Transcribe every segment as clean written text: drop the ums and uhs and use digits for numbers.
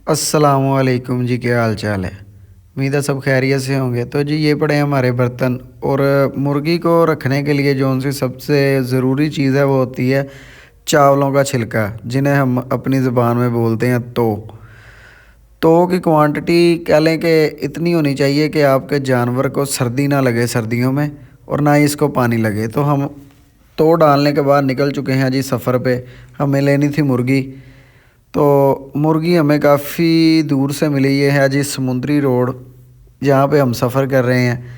अस्सलामुअलैकुम जी, क्या हाल चाल है। उम्मीद है सब खैरियत से होंगे। तो जी ये पड़े हैं हमारे बर्तन। और मुर्गी को रखने के लिए जो उनसे सबसे ज़रूरी चीज़ है वो होती है चावलों का छिलका, जिन्हें हम अपनी ज़ुबान में बोलते हैं तो की क्वांटिटी कह लें कि इतनी होनी चाहिए कि आपके जानवर को सर्दी ना लगे सर्दियों में, और ना ही इसको पानी लगे। तो हम तो डालने के बाद निकल चुके हैं जी सफ़र पे। हमें लेनी थी मुर्गी। तो मुर्गी हमें काफ़ी दूर से मिली। ये है जी समुंदरी रोड, जहाँ पे हम सफ़र कर रहे हैं।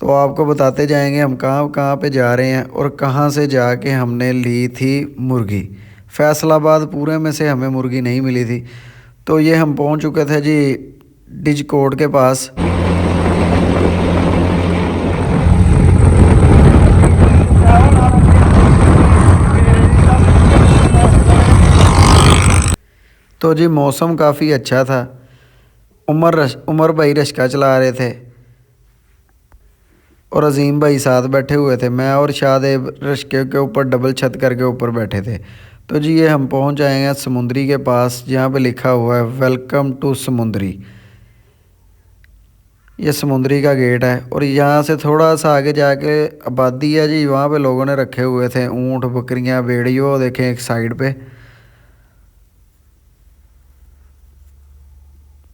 तो आपको बताते जाएंगे हम कहाँ कहाँ पे जा रहे हैं और कहाँ से जाके हमने ली थी मुर्गी। फैसलाबाद पूरे में से हमें मुर्गी नहीं मिली थी। तो ये हम पहुँच चुके थे जी डिजकोड के पास। तो जी मौसम काफ़ी अच्छा था। उमर भाई रिक्शा चला रहे थे और अजीम भाई साथ बैठे हुए थे। मैं और शादेब रिक्शे के ऊपर डबल छत करके ऊपर बैठे थे। तो जी ये हम पहुंच जाएंगे समुंदरी के पास, जहाँ पे लिखा हुआ है वेलकम टू समुंदरी। ये समुंदरी का गेट है और यहाँ से थोड़ा सा आगे जाके आबादी है जी। वहाँ पे लोगों ने रखे हुए थे ऊँट, बकरियाँ, भेड़ियों, देखें एक साइड पे।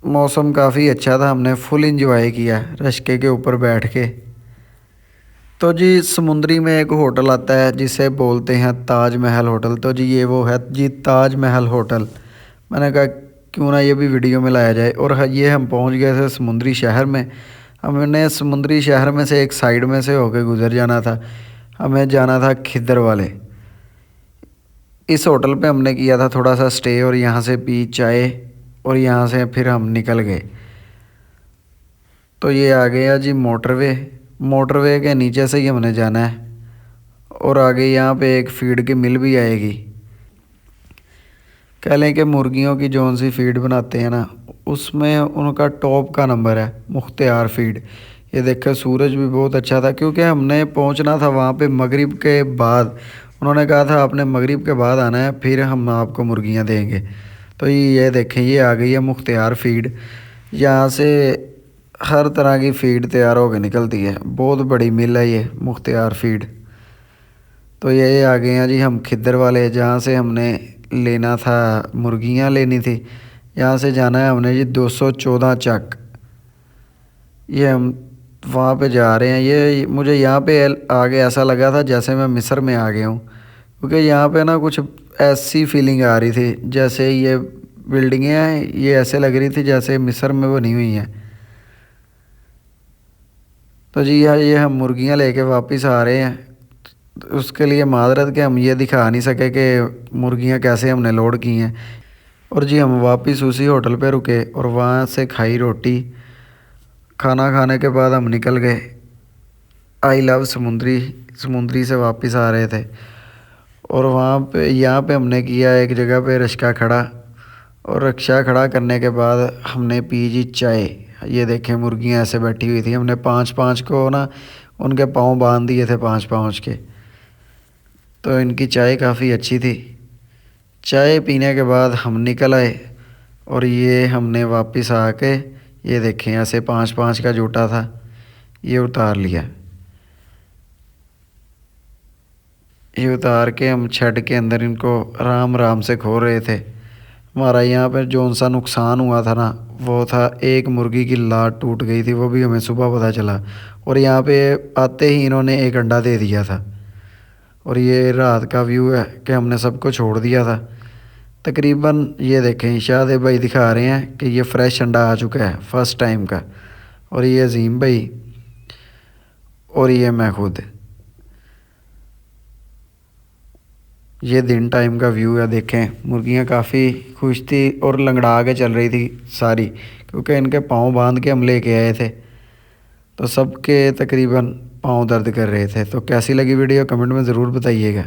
मौसम काफ़ी अच्छा था, हमने फुल इंजॉय किया रिक्शे के ऊपर बैठ के। तो जी समुंदरी में एक होटल आता है जिसे बोलते हैं ताज महल होटल। तो जी ये वो है जी ताज महल होटल। मैंने कहा क्यों ना ये भी वीडियो में लाया जाए। और ये हम पहुंच गए थे समुंदरी शहर में। हमने समुंदरी शहर में से एक साइड में से होके गुजर जाना था। हमें जाना था खिद्दर वाले। इस होटल पे हमने किया था थोड़ा सा स्टे और यहाँ से पी चाय और यहाँ से फिर हम निकल गए। तो ये आ गया जी मोटरवे। मोटरवे के नीचे से ही हमने जाना है और आगे यहाँ पे एक फीड की मिल भी आएगी। कह लें कि मुर्गियों की जौन सी फीड बनाते हैं ना, उसमें उनका टॉप का नंबर है मुख्तियार फीड। ये देखकर सूरज भी बहुत अच्छा था, क्योंकि हमने पहुंचना था वहाँ पे मगरिब के बाद। उन्होंने कहा था आपने मगरिब के बाद आना है, फिर हम आपको मुर्गियाँ देंगे। तो ये देखें ये आ गई है मुख्तियार फीड। यहाँ से हर तरह की फ़ीड तैयार होकर निकलती है। बहुत बड़ी मिल है ये मुख्तियार फ़ीड। तो ये आ गए हैं जी हम खिद्दर वाले, जहाँ से हमने लेना था मुर्गियाँ लेनी थी। यहाँ से जाना है हमने जी 214 चक। ये हम वहाँ पे जा रहे हैं। ये मुझे यहाँ पे आगे ऐसा लगा था जैसे मैं मिस्र में आ गया हूँ, क्योंकि यहाँ पे ना कुछ ऐसी फीलिंग आ रही थी जैसे ये बिल्डिंगें हैं, ये ऐसे लग रही थी जैसे मिस्र में बनी हुई हैं। तो जी ये हम मुर्गियाँ लेके वापस आ रहे हैं। तो उसके लिए माजरत कि हम ये दिखा नहीं सके कि मुर्गियाँ कैसे हमने लोड की हैं। और जी हम वापस उसी होटल पे रुके और वहाँ से खाई रोटी। खाना खाने के बाद हम निकल गए आई लव समुंदरी। समुंदरी से वापस आ रहे थे और वहाँ पे यहाँ पे हमने किया एक जगह पे रिक्शा खड़ा। और रिक्शा खड़ा करने के बाद हमने पी जी चाय। ये देखें मुर्गियाँ ऐसे बैठी हुई थी। हमने पाँच पाँच को ना उनके पाँव बांध दिए थे, पाँच पाँच के। तो इनकी चाय काफ़ी अच्छी थी। चाय पीने के बाद हम निकल आए और ये हमने वापस आके ये देखें ऐसे पाँच पाँच का जूटा था, ये उतार लिया। ये उतार के हम शेड के अंदर इनको आराम आराम से खो रहे थे। हमारा यहाँ पर जौन सा नुकसान हुआ था ना, वो था एक मुर्गी की लाट टूट गई थी, वो भी हमें सुबह पता चला। और यहाँ पे आते ही इन्होंने एक अंडा दे दिया था। और ये रात का व्यू है कि हमने सबको छोड़ दिया था तकरीबन। ये देखें शादे भाई दिखा रहे हैं कि ये फ्रेश अंडा आ चुका है फर्स्ट टाइम का। और ये अजीम भाई और ये मैं खुद। ये दिन टाइम का व्यू है। देखें मुर्गियाँ काफ़ी खुश थी और लंगड़ा के चल रही थी सारी, क्योंकि इनके पाँव बांध के हम लेके आए थे। तो सबके तकरीबन पाँव दर्द कर रहे थे। तो कैसी लगी वीडियो कमेंट में ज़रूर बताइएगा।